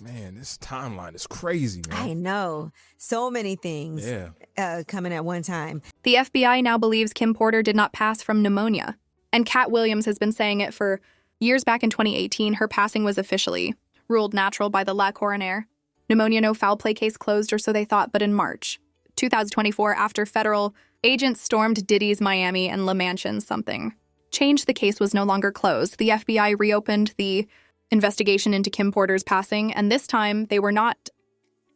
Man, this timeline is crazy, man. I know. So many things coming at one time. The FBI now believes Kim Porter did not pass from pneumonia. And Katt Williams has been saying it for years. Back in 2018, her passing was officially ruled natural by the La Coroner. Pneumonia no foul play case closed, or so they thought, but in March 2024, after federal agents stormed Diddy's Miami and La Mansion something changed, the case was no longer closed. The FBI reopened the investigation into Kim Porter's passing, and this time they were not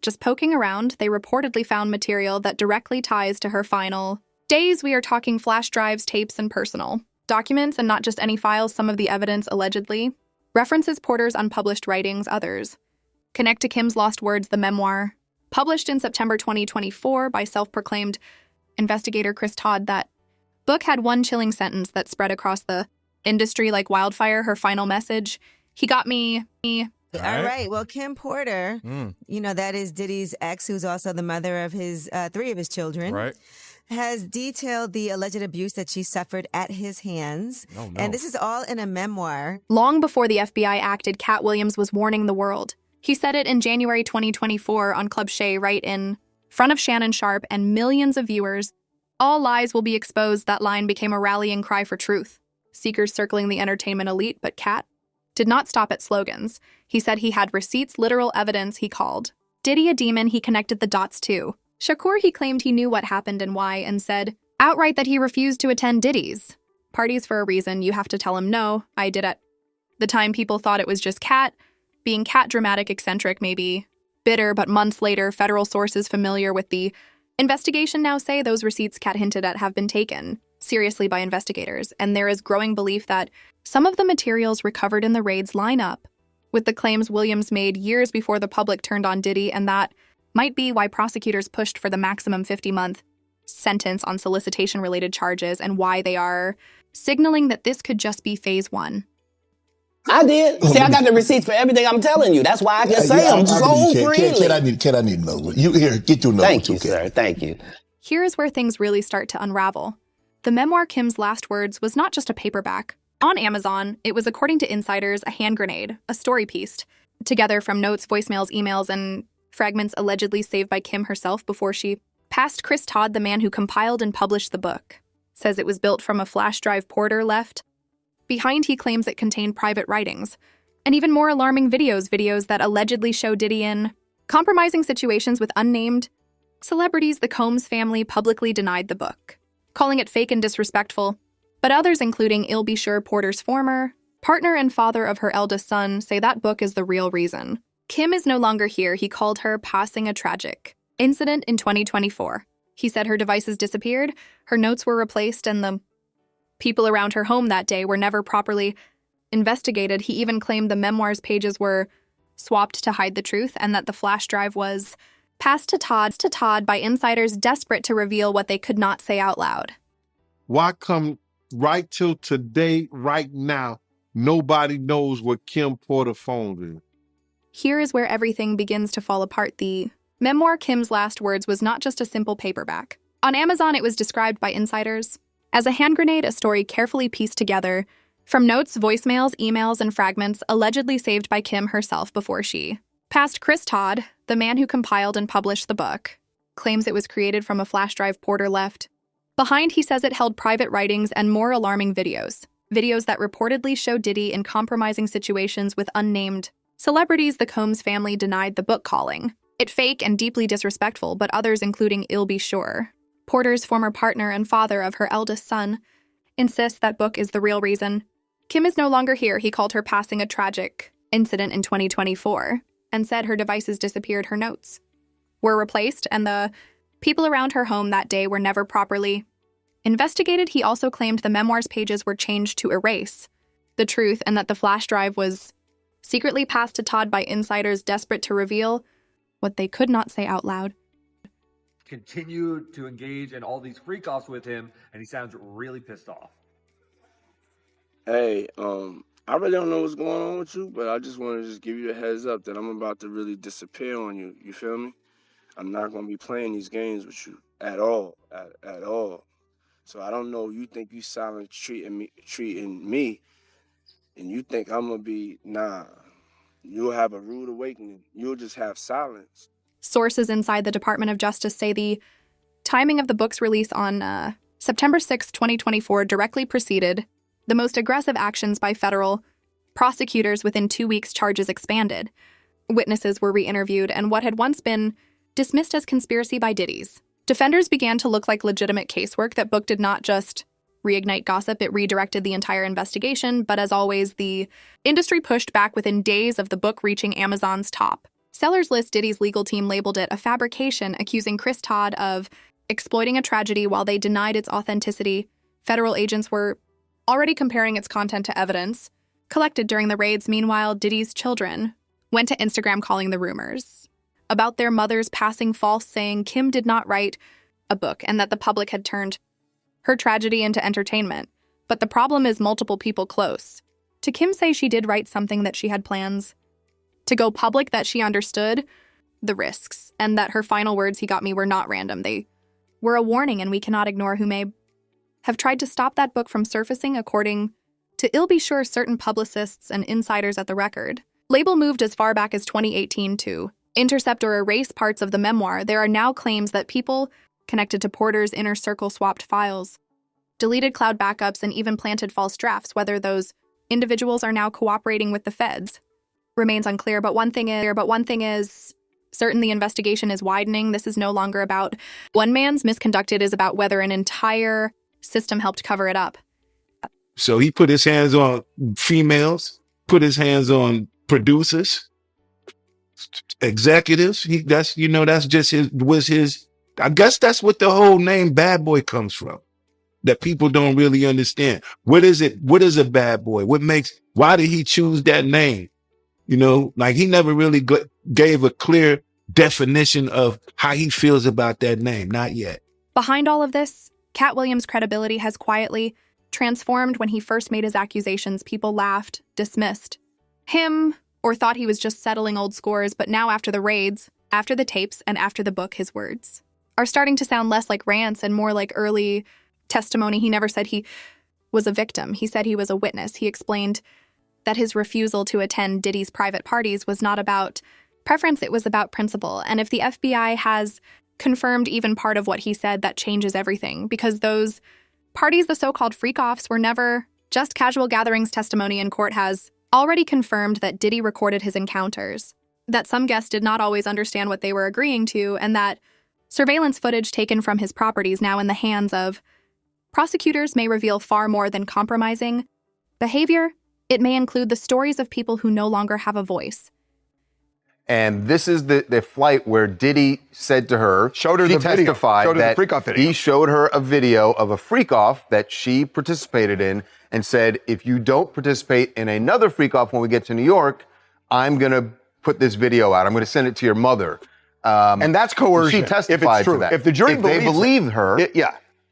just poking around. They reportedly found material that directly ties to her final days. We are talking flash drives, tapes, and personal documents, and not just any files. Some of the evidence allegedly references Porter's unpublished writings. Others connect to Kim's lost words, the memoir, published in September 2024 by self-proclaimed investigator Chris Todd. That book had one chilling sentence that spread across the industry like wildfire. Her final message: "He got me." All right. Well, Kim Porter, that is Diddy's ex, who's also the mother of his 3 of his children. Right. Has detailed the alleged abuse that she suffered at his hands. Oh, no. And this is all in a memoir. Long before the FBI acted, Katt Williams was warning the world. He said it in January 2024 on Club Shay, right in front of Shannon Sharpe and millions of viewers. "All lies will be exposed." That line became a rallying cry for truth. Seekers circling the entertainment elite, but Katt did not stop at slogans. He said he had receipts, literal evidence. He called Diddy a demon. He connected the dots too. Shakur, he claimed he knew what happened and why, and said outright that he refused to attend Diddy's parties for a reason. "You have to tell him no, I did." At the time, people thought it was just Katt being Katt, dramatic, eccentric, maybe bitter, but months later, federal sources familiar with the investigation now say those receipts Katt hinted at have been taken seriously by investigators, and there is growing belief that some of the materials recovered in the raids line up with the claims Williams made years before the public turned on Diddy, and that might be why prosecutors pushed for the maximum 50-month sentence on solicitation-related charges, and why they are signaling that this could just be phase 1. I did. See, I got the receipts for everything I'm telling you. That's why I can say them so freely. Kid, I need another. You here? Get your note. Thank you, sir. Thank you. Here is where things really start to unravel. The memoir Kim's Last Words was not just a paperback. On Amazon, it was, according to insiders, a hand grenade, a story pieced together from notes, voicemails, emails, and fragments allegedly saved by Kim herself before she passed. Chris Todd, the man who compiled and published the book, says it was built from a flash drive Porter left behind. He claims it contained private writings and even more alarming videos that allegedly show Diddy in compromising situations with unnamed celebrities. The Combs family publicly denied the book, calling it fake and disrespectful. But others, including Il Be Sure, Porter's former partner and father of her eldest son, say that book is the real reason Kim is no longer here. He called her passing a tragic incident in 2024. He said her devices disappeared, her notes were replaced, and the people around her home that day were never properly investigated. He even claimed the memoir's pages were swapped to hide the truth, and that the flash drive was passed to Todd by insiders desperate to reveal what they could not say out loud. Why come right till today, right now, nobody knows what Kim Porter phone is? Here is where everything begins to fall apart. The memoir Kim's Last Words was not just a simple paperback. On Amazon, it was described by insiders as a hand grenade, a story carefully pieced together from notes, voicemails, emails, and fragments allegedly saved by Kim herself before she passed. Chris Todd, the man who compiled and published the book, claims it was created from a flash drive Porter left behind. He says it held private writings and more alarming videos that reportedly show Diddy in compromising situations with unnamed celebrities. The Combs family denied the book, calling it fake and deeply disrespectful, but others, including Il Be Sure, Porter's former partner and father of her eldest son, insist that book is the real reason Kim is no longer here. He called her passing a tragic incident in 2024 and said her devices disappeared, her notes were replaced, and the people around her home that day were never properly investigated. He also claimed the memoir's pages were changed to erase the truth, and that the flash drive was secretly passed to Todd by insiders desperate to reveal what they could not say out loud. Continued to engage in all these freak-offs with him, and he sounds really pissed off. Hey, I really don't know what's going on with you, but I just want to just give you a heads up that I'm about to really disappear on you. You feel me? I'm not going to be playing these games with you at all, at all. So I don't know, you think you silent treating me, and you think I'm going to be, nah. you'll have a rude awakening. You'll just have silence. Sources inside the Department of Justice say the timing of the book's release on September 6, 2024 directly preceded the most aggressive actions by federal prosecutors. Within 2 weeks, charges expanded. Witnesses were re-interviewed, and what had once been dismissed as conspiracy by Diddy's defenders began to look like legitimate casework. That book did not just reignite gossip, it redirected the entire investigation, but as always, the industry pushed back within days of the book reaching Amazon's top sellers list. Diddy's legal team labeled it a fabrication, accusing Chris Todd of exploiting a tragedy while they denied its authenticity. Federal agents were already comparing its content to evidence collected during the raids. Meanwhile, Diddy's children went to Instagram calling the rumors about their mothers passing false, saying Kim did not write a book and that the public had turned her tragedy into entertainment. But the problem is multiple people close to Kim say she did write something, that she had plans to go public, that she understood the risks, and that her final words, "He got me," were not random. They were a warning, and we cannot ignore who may have tried to stop that book from surfacing. According to I'll Be Sure, certain publicists and insiders at the record label moved as far back as 2018 to intercept or erase parts of the memoir. There are now claims that people connected to Porter's inner circle swapped files, deleted cloud backups, and even planted false drafts. Whether those individuals are now cooperating with the feds remains unclear. But one thing is certain: the investigation is widening. This is no longer about one man's misconduct. It is about whether an entire system helped cover it up. So he put his hands on females, put his hands on producers, executives. That's just his. I guess that's what the whole name Bad Boy comes from. That people don't really understand. What is it? What is a bad boy? Why did he choose that name? Like he never really gave a clear definition of how he feels about that name. Not yet. Behind all of this, Katt Williams' credibility has quietly transformed. When he first made his accusations, people laughed, dismissed him, or thought he was just settling old scores. But now, after the raids, after the tapes, and after the book, his words are starting to sound less like rants and more like early testimony. He never said he was a victim. He said he was a witness. He explained that his refusal to attend Diddy's private parties was not about preference, it was about principle. And if the FBI has confirmed even part of what he said, that changes everything, because those parties, the so-called freak-offs, were never just casual gatherings. Testimony in court has already confirmed that Diddy recorded his encounters, that some guests did not always understand what they were agreeing to, and that surveillance footage taken from his properties now in the hands of prosecutors may reveal far more than compromising behavior. It may include the stories of people who no longer have a voice. And this is the flight where Diddy said to her, showed her she the video. testified Showed her that the freak-off video. he showed her a video of a freak-off that she participated in and said, if you don't participate in another freak-off when we get to New York, I'm going to put this video out. I'm going to send it to your mother. And that's coercion. She testified if it's true. to that. If the jury believed her,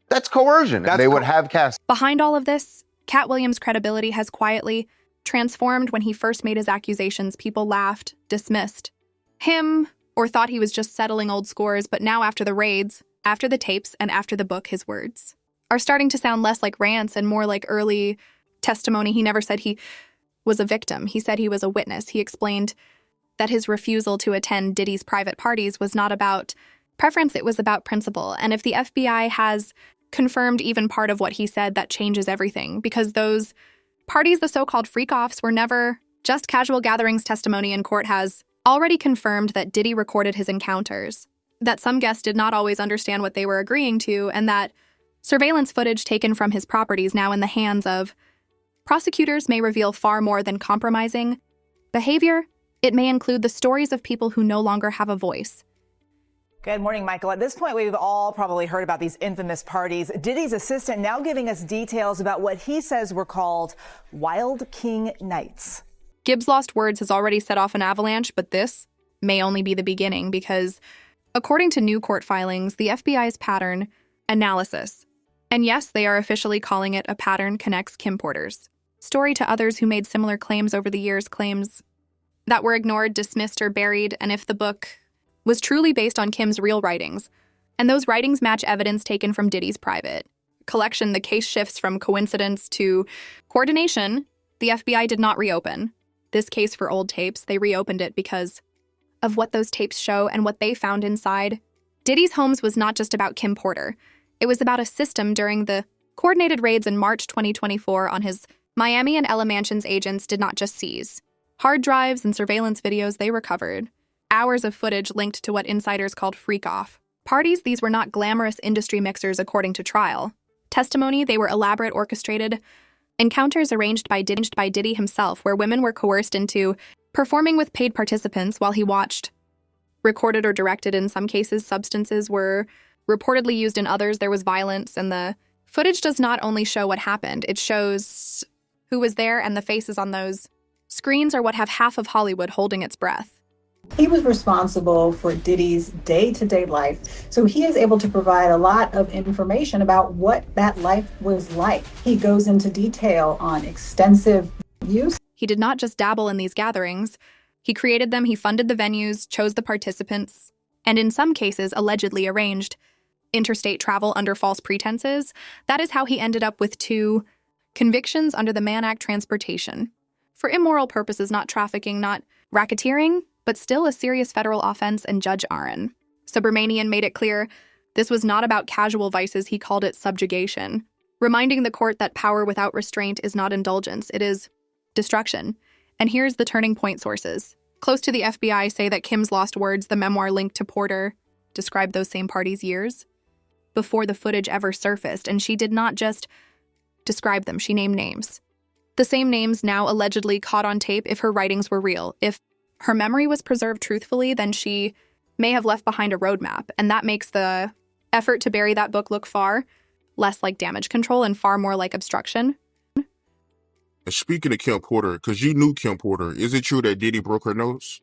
that's coercion. They would have cast. Behind all of this, Katt Williams' credibility has quietly transformed. When he first made his accusations, people laughed, dismissed him, or thought he was just settling old scores. But now, after the raids, after the tapes, and after the book, his words are starting to sound less like rants and more like early testimony. He never said he was a victim. He said he was a witness. He explained that his refusal to attend Diddy's private parties was not about preference, it was about principle. And if the FBI has confirmed even part of what he said, that changes everything, because those parties, the so-called freak-offs, were never just casual gatherings. Testimony in court has already confirmed that Diddy recorded his encounters, that some guests did not always understand what they were agreeing to, and that surveillance footage taken from his properties now in the hands of prosecutors may reveal far more than compromising behavior. It may include the stories of people who no longer have a voice. Good morning, Michael. At this point, we've all probably heard about these infamous parties. Diddy's assistant now giving us details about what he says were called Wild King Nights. Gibbs' lost words has already set off an avalanche, but this may only be the beginning, because according to new court filings, the FBI's pattern analysis, and yes, they are officially calling it a pattern, connects Kim Porter's story to others who made similar claims over the years, claims that were ignored, dismissed, or buried. And if the book was truly based on Kim's real writings, and those writings match evidence taken from Diddy's private collection, the case shifts from coincidence to coordination. The FBI did not reopen this case for old tapes. They reopened it because of what those tapes show and what they found inside. Diddy's homes was not just about Kim Porter. It was about a system during the coordinated raids in March 2024 on his Miami and Ella Mansions. Agents did not just seize hard drives and surveillance videos, they recovered hours of footage linked to what insiders called freak-off parties. These were not glamorous industry mixers according to trial testimony. They were elaborate, orchestrated encounters arranged by Diddy himself, where women were coerced into performing with paid participants while he watched, recorded or directed. In some cases, substances were reportedly used. In others, there was violence, and the footage does not only show what happened, it shows who was there, and the faces on those screens are what have half of Hollywood holding its breath. He was responsible for Diddy's day-to-day life, so he is able to provide a lot of information about what that life was like. He goes into detail on extensive use. He did not just dabble in these gatherings. He created them, he funded the venues, chose the participants, and in some cases allegedly arranged interstate travel under false pretenses. That is how he ended up with 2 convictions under the Mann Act, transportation for immoral purposes, not trafficking, not racketeering, but still a serious federal offense. And Judge Aaron Subramanian made it clear this was not about casual vices. He called it subjugation, reminding the court that power without restraint is not indulgence, it is destruction. And here's the turning point. Sources close to the FBI say that Kim's lost words, the memoir linked to Porter, described those same parties years before the footage ever surfaced. And she did not just describe them, she named names. The same names now allegedly caught on tape. If her writings were real, if her memory was preserved truthfully, then she may have left behind a roadmap. And that makes the effort to bury that book look far less like damage control and far more like obstruction. And speaking of Kim Porter, because you knew Kim Porter, is it true that Diddy broke her nose?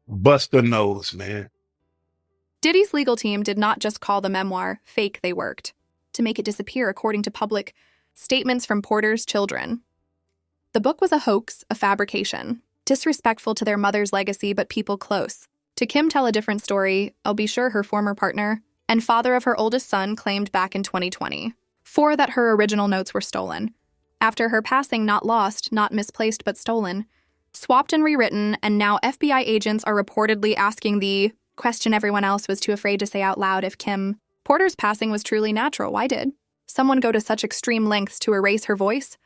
Bust her nose, man. Diddy's legal team did not just call the memoir fake, they worked to make it disappear, according to public statements from Porter's children. The book was a hoax, a fabrication, disrespectful to their mother's legacy, but people close to Kim tell a different story. I'll be sure her former partner and father of her oldest son claimed back in 2020 that her original notes were stolen. After her passing, not lost, not misplaced, but stolen, swapped and rewritten, and now FBI agents are reportedly asking the question everyone else was too afraid to say out loud: if Kim Porter's passing was truly natural, why did someone go to such extreme lengths to erase her voice?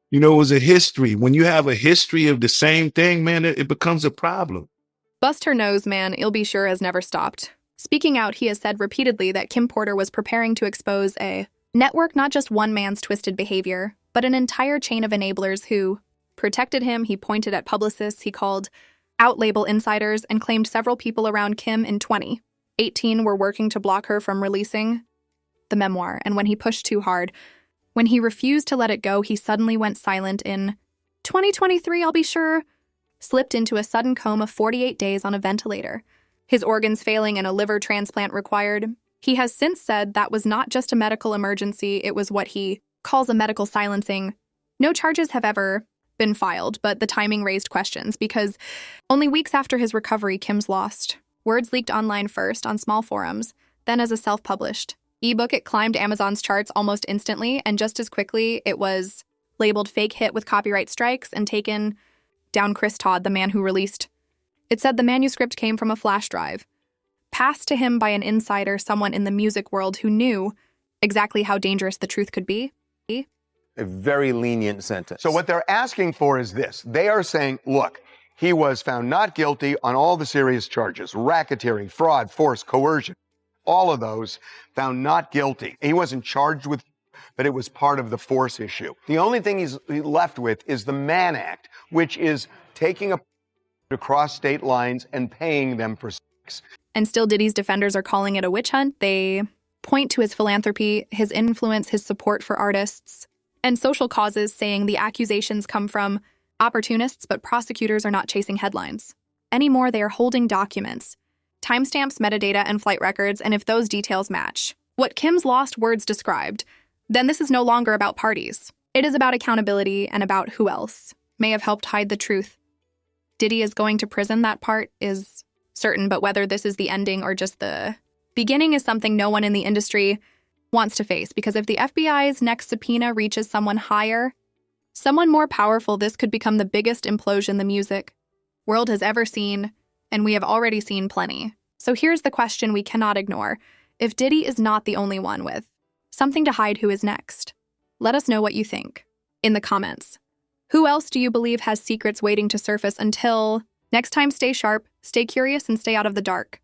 You know, it was a history. When you have a history of the same thing, man, it becomes a problem. Bust her nose, man, I'll be sure has never stopped. Speaking out, he has said repeatedly that Kim Porter was preparing to expose a network, not just one man's twisted behavior, but an entire chain of enablers who protected him. He pointed at publicists he called out-label insiders and claimed several people around Kim in 2018 were working to block her from releasing the memoir. And when he pushed too hard, when he refused to let it go, he suddenly went silent in 2023, I'll be sure, slipped into a sudden coma, 48 days on a ventilator, his organs failing and a liver transplant required. He has since said that was not just a medical emergency, it was what he calls a medical silencing. No charges have ever been filed, but the timing raised questions because only weeks after his recovery, Kim's lost words leaked online, first on small forums, then as a self-published ebook. It climbed Amazon's charts almost instantly, and just as quickly it was labeled fake hit with copyright strikes and taken down. Chris Todd, the man who released it, said the manuscript came from a flash drive passed to him by an insider, someone in the music world who knew exactly how dangerous the truth could be. A very lenient sentence. So what they're asking for is this. They are saying, look, he was found not guilty on all the serious charges: racketeering, fraud, force, coercion. All of those found not guilty. He wasn't charged with, but it was part of the force issue. The only thing he's left with is the Mann Act, which is taking across state lines and paying them for sex. And still, Diddy's defenders are calling it a witch hunt. They point to his philanthropy, his influence, his support for artists, and social causes, saying the accusations come from opportunists, but prosecutors are not chasing headlines anymore. They are holding documents, timestamps, metadata, and flight records, and if those details match what Kim's lost words described, then this is no longer about parties. It is about accountability and about who else may have helped hide the truth. Diddy is going to prison, that part is certain, but whether this is the ending or just the beginning is something no one in the industry wants to face, because if the FBI's next subpoena reaches someone higher Someone more powerful, this could become the biggest implosion the music world has ever seen, and we have already seen plenty. So here's the question we cannot ignore. If Diddy is not the only one with something to hide, who is next? Let us know what you think in the comments. Who else do you believe has secrets waiting to surface? Until next time, stay sharp, stay curious, and stay out of the dark.